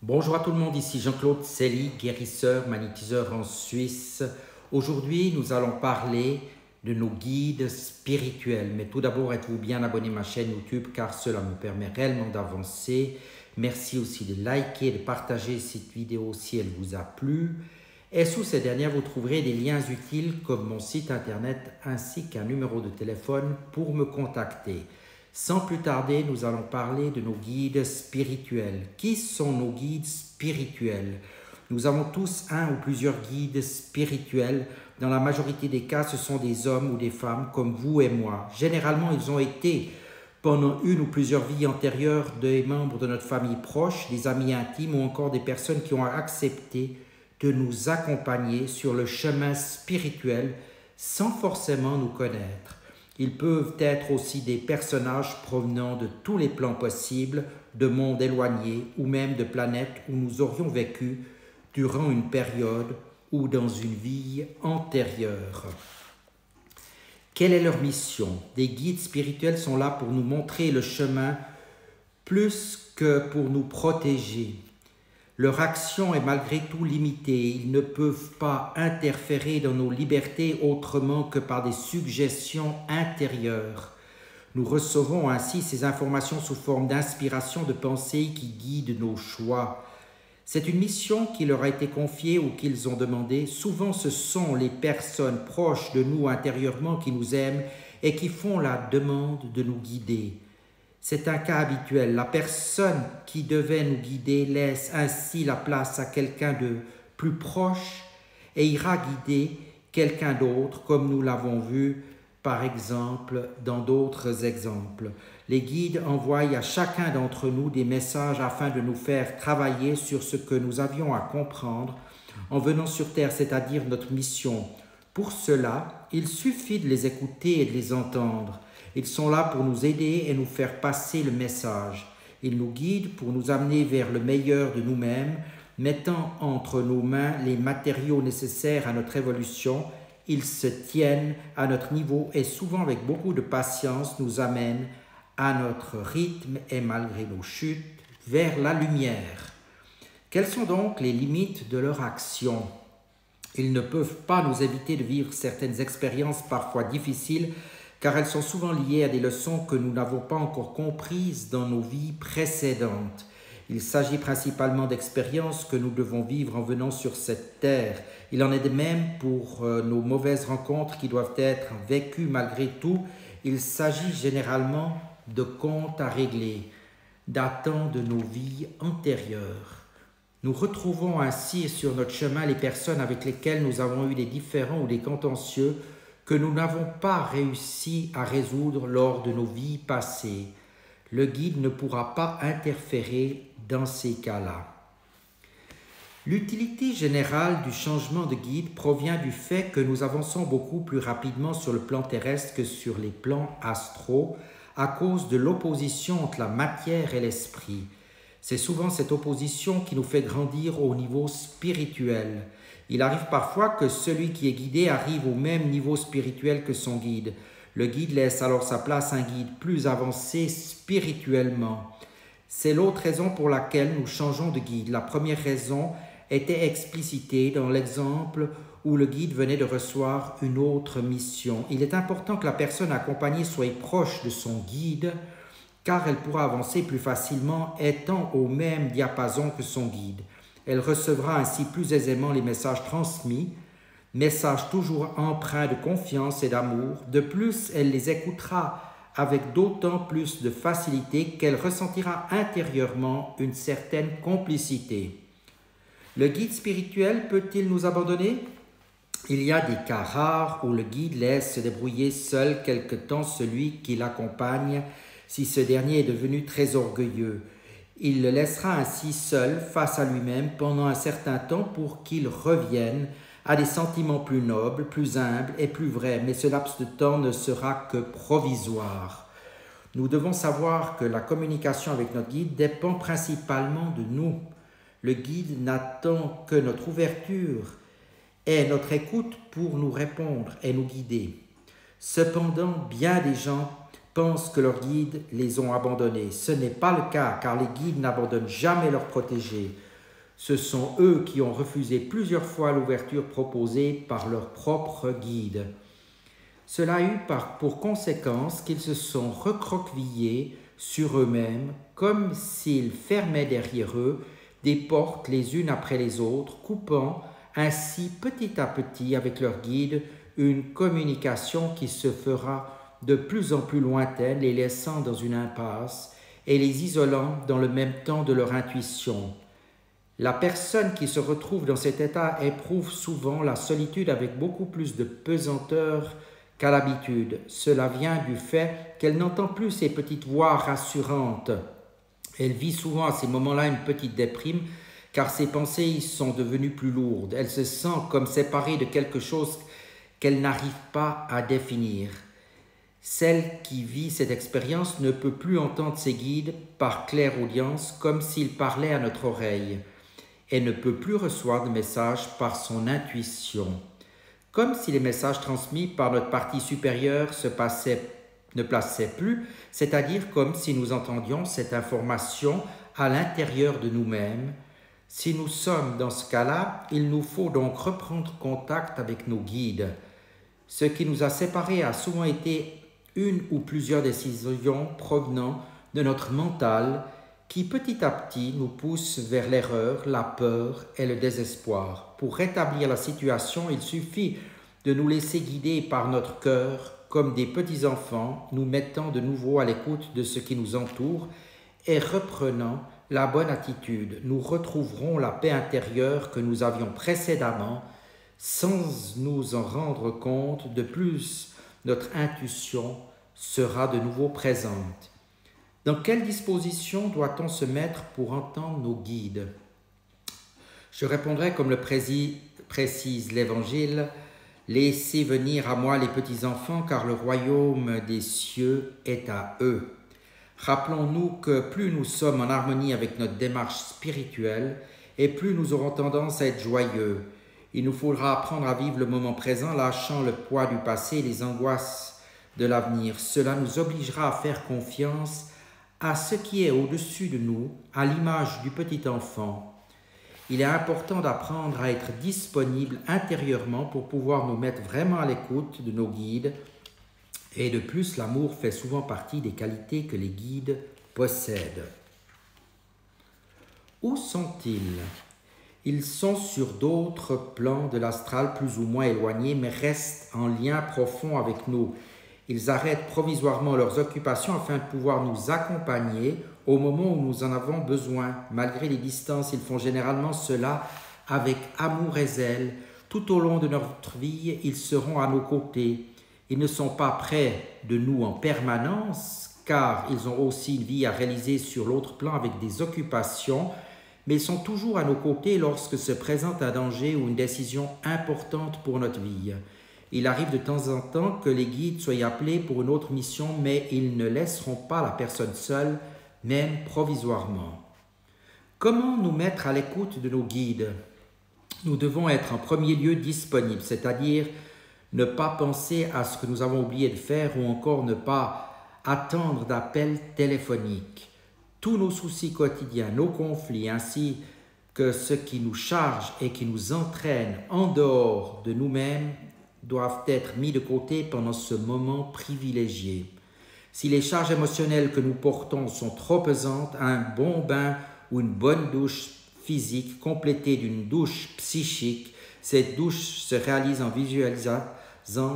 Bonjour à tout le monde, ici Jean-Claude Selly, guérisseur, magnétiseur en Suisse. Aujourd'hui, nous allons parler de nos guides spirituels. Mais tout d'abord, êtes-vous bien abonné à ma chaîne YouTube car cela me permet réellement d'avancer. Merci aussi de liker, de partager cette vidéo si elle vous a plu. Et sous ces dernières, vous trouverez des liens utiles comme mon site internet ainsi qu'un numéro de téléphone pour me contacter. Sans plus tarder, nous allons parler de nos guides spirituels. Qui sont nos guides spirituels? Nous avons tous un ou plusieurs guides spirituels. Dans la majorité des cas, ce sont des hommes ou des femmes comme vous et moi. Généralement, ils ont été, pendant une ou plusieurs vies antérieures, des membres de notre famille proche, des amis intimes ou encore des personnes qui ont accepté de nous accompagner sur le chemin spirituel sans forcément nous connaître. Ils peuvent être aussi des personnages provenant de tous les plans possibles, de mondes éloignés ou même de planètes où nous aurions vécu durant une période ou dans une vie antérieure. Quelle est leur mission? Des guides spirituels sont là pour nous montrer le chemin plus que pour nous protéger. Leur action est malgré tout limitée. Ils ne peuvent pas interférer dans nos libertés autrement que par des suggestions intérieures. Nous recevons ainsi ces informations sous forme d'inspiration de pensée qui guident nos choix. C'est une mission qui leur a été confiée ou qu'ils ont demandé. Souvent, ce sont les personnes proches de nous intérieurement qui nous aiment et qui font la demande de nous guider. C'est un cas habituel. La personne qui devait nous guider laisse ainsi la place à quelqu'un de plus proche et ira guider quelqu'un d'autre, comme nous l'avons vu par exemple dans d'autres exemples. Les guides envoient à chacun d'entre nous des messages afin de nous faire travailler sur ce que nous avions à comprendre en venant sur Terre, c'est-à-dire notre mission. Pour cela, il suffit de les écouter et de les entendre. Ils sont là pour nous aider et nous faire passer le message. Ils nous guident pour nous amener vers le meilleur de nous-mêmes, mettant entre nos mains les matériaux nécessaires à notre évolution. Ils se tiennent à notre niveau et souvent avec beaucoup de patience nous amènent à notre rythme et malgré nos chutes vers la lumière. Quelles sont donc les limites de leur action? Ils ne peuvent pas nous éviter de vivre certaines expériences parfois difficiles car elles sont souvent liées à des leçons que nous n'avons pas encore comprises dans nos vies précédentes. Il s'agit principalement d'expériences que nous devons vivre en venant sur cette terre. Il en est de même pour nos mauvaises rencontres qui doivent être vécues malgré tout. Il s'agit généralement de comptes à régler, datant de nos vies antérieures. Nous retrouvons ainsi sur notre chemin les personnes avec lesquelles nous avons eu des différends ou des contentieux que nous n'avons pas réussi à résoudre lors de nos vies passées. Le guide ne pourra pas interférer dans ces cas-là. L'utilité générale du changement de guide provient du fait que nous avançons beaucoup plus rapidement sur le plan terrestre que sur les plans astraux à cause de l'opposition entre la matière et l'esprit. C'est souvent cette opposition qui nous fait grandir au niveau spirituel. Il arrive parfois que celui qui est guidé arrive au même niveau spirituel que son guide. Le guide laisse alors sa place à un guide plus avancé spirituellement. C'est l'autre raison pour laquelle nous changeons de guide. La première raison était explicitée dans l'exemple où le guide venait de recevoir une autre mission. Il est important que la personne accompagnée soit proche de son guide car elle pourra avancer plus facilement étant au même diapason que son guide. Elle recevra ainsi plus aisément les messages transmis, messages toujours empreints de confiance et d'amour. De plus, elle les écoutera avec d'autant plus de facilité qu'elle ressentira intérieurement une certaine complicité. Le guide spirituel peut-il nous abandonner? Il y a des cas rares où le guide laisse se débrouiller seul quelque temps celui qui l'accompagne si ce dernier est devenu très orgueilleux. Il le laissera ainsi seul face à lui-même pendant un certain temps pour qu'il revienne à des sentiments plus nobles, plus humbles et plus vrais, mais ce laps de temps ne sera que provisoire. Nous devons savoir que la communication avec notre guide dépend principalement de nous. Le guide n'attend que notre ouverture et notre écoute pour nous répondre et nous guider. Cependant, bien des gens pensent que leurs guides les ont abandonnés. Ce n'est pas le cas, car les guides n'abandonnent jamais leurs protégés. Ce sont eux qui ont refusé plusieurs fois l'ouverture proposée par leur propre guide. Cela a eu pour conséquence qu'ils se sont recroquevillés sur eux-mêmes comme s'ils fermaient derrière eux des portes les unes après les autres, coupant ainsi petit à petit avec leur guide une communication qui se fera de plus en plus lointaine, les laissant dans une impasse et les isolant dans le même temps de leur intuition. La personne qui se retrouve dans cet état éprouve souvent la solitude avec beaucoup plus de pesanteur qu'à l'habitude. Cela vient du fait qu'elle n'entend plus ces petites voix rassurantes. Elle vit souvent à ces moments-là une petite déprime, car ses pensées y sont devenues plus lourdes. Elle se sent comme séparée de quelque chose qu'elle n'arrive pas à définir. Celle qui vit cette expérience ne peut plus entendre ses guides par clairaudience comme s'ils parlaient à notre oreille. Elle ne peut plus recevoir de messages par son intuition. Comme si les messages transmis par notre partie supérieure ne passaient plus, c'est-à-dire comme si nous entendions cette information à l'intérieur de nous-mêmes. Si nous sommes dans ce cas-là, il nous faut donc reprendre contact avec nos guides. Ce qui nous a séparés a souvent été une ou plusieurs décisions provenant de notre mental qui petit à petit nous pousse vers l'erreur, la peur et le désespoir. Pour rétablir la situation, il suffit de nous laisser guider par notre cœur comme des petits enfants, nous mettant de nouveau à l'écoute de ce qui nous entoure et reprenant la bonne attitude. Nous retrouverons la paix intérieure que nous avions précédemment sans nous en rendre compte. De plus, notre intuition sera de nouveau présente. Dans quelle disposition doit-on se mettre pour entendre nos guides? Je répondrai comme le précise l'Évangile: « Laissez venir à moi les petits-enfants, car le royaume des cieux est à eux. » Rappelons-nous que plus nous sommes en harmonie avec notre démarche spirituelle, et plus nous aurons tendance à être joyeux. Il nous faudra apprendre à vivre le moment présent, lâchant le poids du passé et les angoisses de l'avenir. Cela nous obligera à faire confiance à ce qui est au-dessus de nous, à l'image du petit enfant. Il est important d'apprendre à être disponible intérieurement pour pouvoir nous mettre vraiment à l'écoute de nos guides. Et de plus, l'amour fait souvent partie des qualités que les guides possèdent. Où sont-ils? Ils sont sur d'autres plans de l'astral plus ou moins éloignés, mais restent en lien profond avec nous. Ils arrêtent provisoirement leurs occupations afin de pouvoir nous accompagner au moment où nous en avons besoin. Malgré les distances, ils font généralement cela avec amour et zèle. Tout au long de notre vie, ils seront à nos côtés. Ils ne sont pas près de nous en permanence, car ils ont aussi une vie à réaliser sur l'autre plan avec des occupations, mais ils sont toujours à nos côtés lorsque se présente un danger ou une décision importante pour notre vie. Il arrive de temps en temps que les guides soient appelés pour une autre mission, mais ils ne laisseront pas la personne seule, même provisoirement. Comment nous mettre à l'écoute de nos guides? Nous devons être en premier lieu disponibles, c'est-à-dire ne pas penser à ce que nous avons oublié de faire ou encore ne pas attendre d'appels téléphoniques. Tous nos soucis quotidiens, nos conflits, ainsi que ce qui nous charge et qui nous entraîne en dehors de nous-mêmes, doivent être mis de côté pendant ce moment privilégié. Si les charges émotionnelles que nous portons sont trop pesantes, un bon bain ou une bonne douche physique complétée d'une douche psychique, cette douche se réalise en visualisant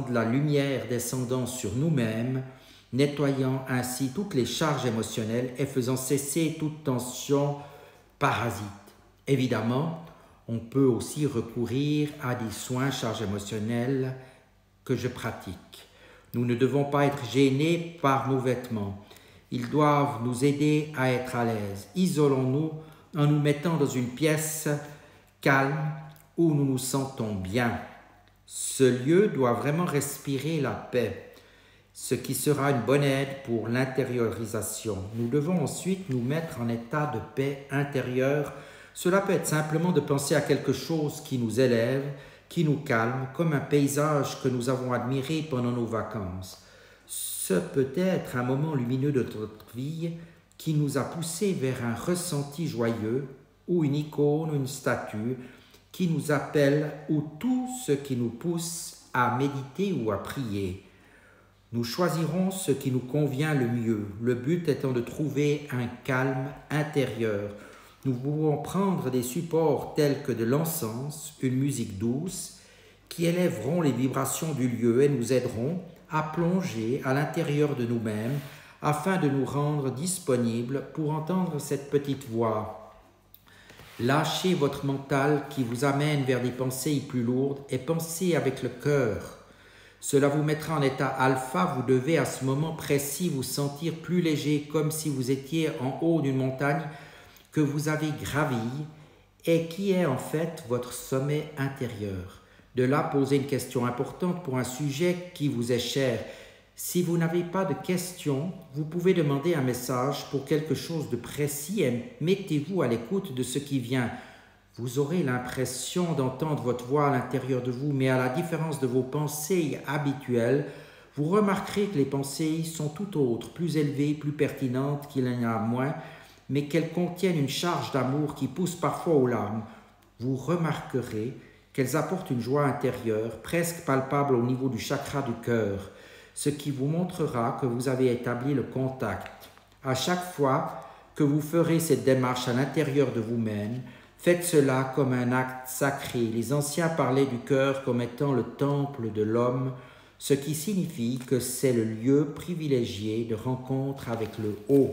de la lumière descendant sur nous-mêmes, nettoyant ainsi toutes les charges émotionnelles et faisant cesser toute tension parasite. Évidemment, on peut aussi recourir à des soins charges émotionnelles que je pratique. Nous ne devons pas être gênés par nos vêtements. Ils doivent nous aider à être à l'aise. Isolons-nous en nous mettant dans une pièce calme où nous nous sentons bien. Ce lieu doit vraiment respirer la paix, ce qui sera une bonne aide pour l'intériorisation. Nous devons ensuite nous mettre en état de paix intérieure. Cela peut être simplement de penser à quelque chose qui nous élève, qui nous calme, comme un paysage que nous avons admiré pendant nos vacances. Ce peut être un moment lumineux de notre vie qui nous a poussés vers un ressenti joyeux, ou une icône ou une statue qui nous appelle ou tout ce qui nous pousse à méditer ou à prier. Nous choisirons ce qui nous convient le mieux, le but étant de trouver un calme intérieur. Nous pouvons prendre des supports tels que de l'encens, une musique douce, qui élèveront les vibrations du lieu et nous aideront à plonger à l'intérieur de nous-mêmes afin de nous rendre disponibles pour entendre cette petite voix. Lâchez votre mental qui vous amène vers des pensées plus lourdes et pensez avec le cœur. Cela vous mettra en état alpha, vous devez à ce moment précis vous sentir plus léger, comme si vous étiez en haut d'une montagne que vous avez gravie et qui est en fait votre sommet intérieur. De là, posez une question importante pour un sujet qui vous est cher. Si vous n'avez pas de questions, vous pouvez demander un message pour quelque chose de précis et mettez-vous à l'écoute de ce qui vient. Vous aurez l'impression d'entendre votre voix à l'intérieur de vous, mais à la différence de vos pensées habituelles, vous remarquerez que les pensées sont tout autres, plus élevées, plus pertinentes qu'il y en a moins, mais qu'elles contiennent une charge d'amour qui pousse parfois aux larmes. Vous remarquerez qu'elles apportent une joie intérieure, presque palpable au niveau du chakra du cœur, ce qui vous montrera que vous avez établi le contact. À chaque fois que vous ferez cette démarche à l'intérieur de vous-même, faites cela comme un acte sacré. Les anciens parlaient du cœur comme étant le temple de l'homme, ce qui signifie que c'est le lieu privilégié de rencontre avec le haut.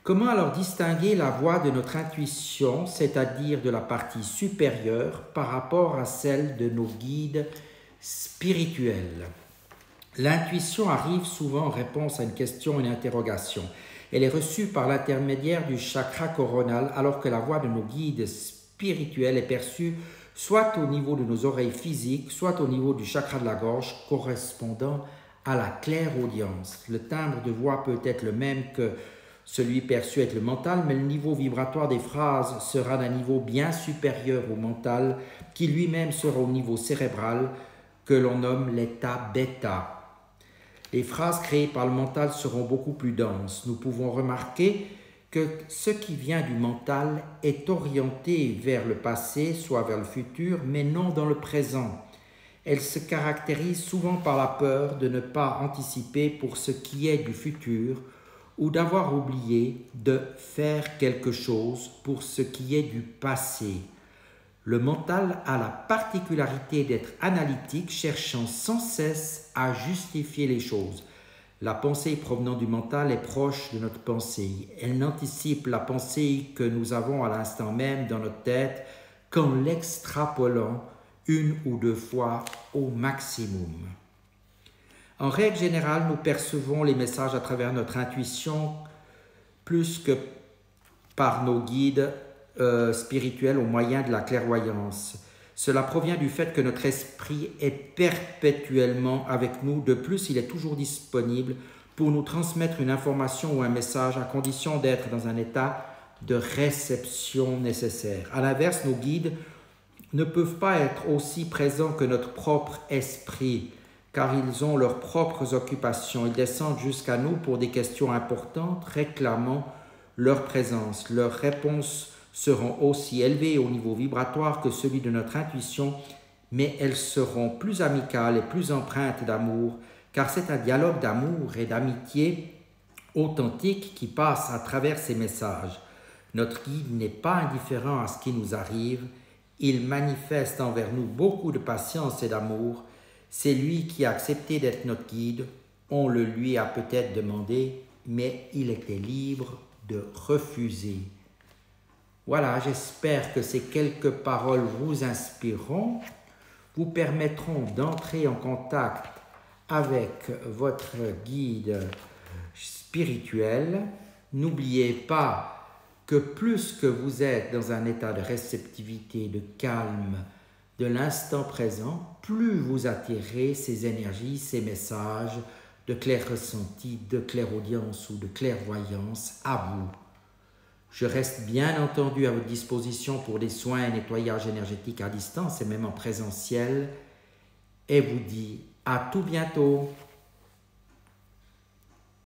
Comment alors distinguer la voix de notre intuition, c'est-à-dire de la partie supérieure, par rapport à celle de nos guides spirituels? L'intuition arrive souvent en réponse à une question ou une interrogation. Elle est reçue par l'intermédiaire du chakra coronal, alors que la voix de nos guides spirituels est perçue soit au niveau de nos oreilles physiques, soit au niveau du chakra de la gorge, correspondant à la clairaudience. Le timbre de voix peut être le même que celui perçu avec le mental, mais le niveau vibratoire des phrases sera d'un niveau bien supérieur au mental, qui lui-même sera au niveau cérébral, que l'on nomme l'état bêta. Les phrases créées par le mental seront beaucoup plus denses. Nous pouvons remarquer que ce qui vient du mental est orienté vers le passé, soit vers le futur, mais non dans le présent. Elle se caractérise souvent par la peur de ne pas anticiper pour ce qui est du futur ou d'avoir oublié de faire quelque chose pour ce qui est du passé. Le mental a la particularité d'être analytique, cherchant sans cesse à justifier les choses. La pensée provenant du mental est proche de notre pensée. Elle n'anticipe la pensée que nous avons à l'instant même dans notre tête qu'en l'extrapolant une ou deux fois au maximum. En règle générale, nous percevons les messages à travers notre intuition plus que par nos guides spirituel au moyen de la clairvoyance. Cela provient du fait que notre esprit est perpétuellement avec nous. De plus, il est toujours disponible pour nous transmettre une information ou un message à condition d'être dans un état de réception nécessaire. À l'inverse, nos guides ne peuvent pas être aussi présents que notre propre esprit, car ils ont leurs propres occupations. Ils descendent jusqu'à nous pour des questions importantes, réclamant leur présence. Leurs réponses seront aussi élevées au niveau vibratoire que celui de notre intuition, mais elles seront plus amicales et plus empreintes d'amour, car c'est un dialogue d'amour et d'amitié authentique qui passe à travers ces messages. Notre guide n'est pas indifférent à ce qui nous arrive, il manifeste envers nous beaucoup de patience et d'amour. C'est lui qui a accepté d'être notre guide, on le lui a peut-être demandé, mais il était libre de refuser. Voilà, j'espère que ces quelques paroles vous inspireront, vous permettront d'entrer en contact avec votre guide spirituel. N'oubliez pas que plus que vous êtes dans un état de réceptivité, de calme, de l'instant présent, plus vous attirez ces énergies, ces messages de clair ressenti, de clairaudience ou de clairvoyance à vous. Je reste bien entendu à votre disposition pour des soins et nettoyage énergétique à distance et même en présentiel. Et vous dis à tout bientôt.